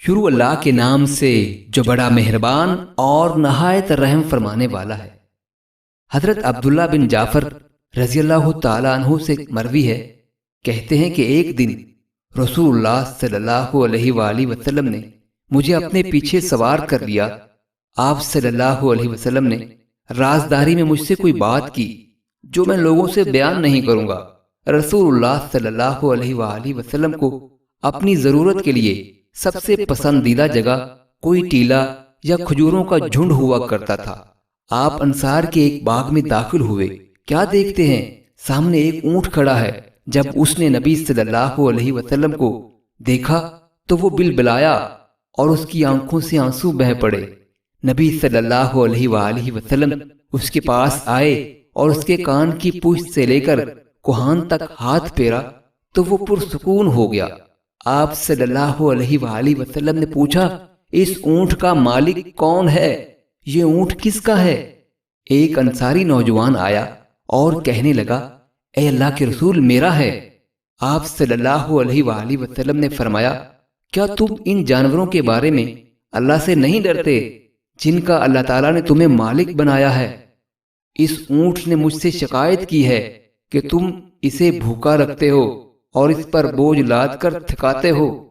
شروع اللہ کے نام سے جو بڑا مہربان اور نہایت رحم فرمانے والا ہے۔ حضرت عبداللہ بن جعفر رضی اللہ تعالیٰ عنہ سے مروی ہے، کہتے ہیں کہ ایک دن رسول اللہ صلی اللہ علیہ وآلہ وسلم نے مجھے اپنے پیچھے سوار کر لیا۔ آپ صلی اللہ علیہ وسلم نے رازداری میں مجھ سے کوئی بات کی جو میں لوگوں سے بیان نہیں کروں گا۔ رسول اللہ صلی اللہ علیہ وآلہ وسلم کو اپنی ضرورت کے لیے سب سے پسندیدہ جگہ کوئی ٹیلا یا کھجوروں کا جھنڈ ہوا کرتا تھا۔ آپ انصار کے ایک باغ میں داخل ہوئے، کیا دیکھتے ہیں سامنے ایک اونٹ کھڑا ہے۔ جب اس نے نبی صلی اللہ علیہ وسلم کو دیکھا تو وہ بلبلایا اور اس کی آنکھوں سے آنسو بہہ پڑے۔ نبی صلی اللہ علیہ وآلہ وسلم اس کے پاس آئے اور اس کے کان کی پوچھ سے لے کر کوہان تک ہاتھ پھیرا تو وہ پرسکون ہو گیا۔ آپ صلی اللہ علیہ وآلہ وسلم نے پوچھا، اس اونٹ کا مالک کون ہے؟ یہ اونٹ کس کا ہے؟ ایک انصاری نوجوان آیا اور کہنے لگا، اے اللہ کے رسول، میرا ہے۔ آپ صلی اللہ علیہ وآلہ وسلم نے فرمایا، کیا تم ان جانوروں کے بارے میں اللہ سے نہیں ڈرتے جن کا اللہ تعالیٰ نے تمہیں مالک بنایا ہے؟ اس اونٹ نے مجھ سے شکایت کی ہے کہ تم اسے بھوکا رکھتے ہو اور اس پر بوجھ لاد کر تھکاتے ہو۔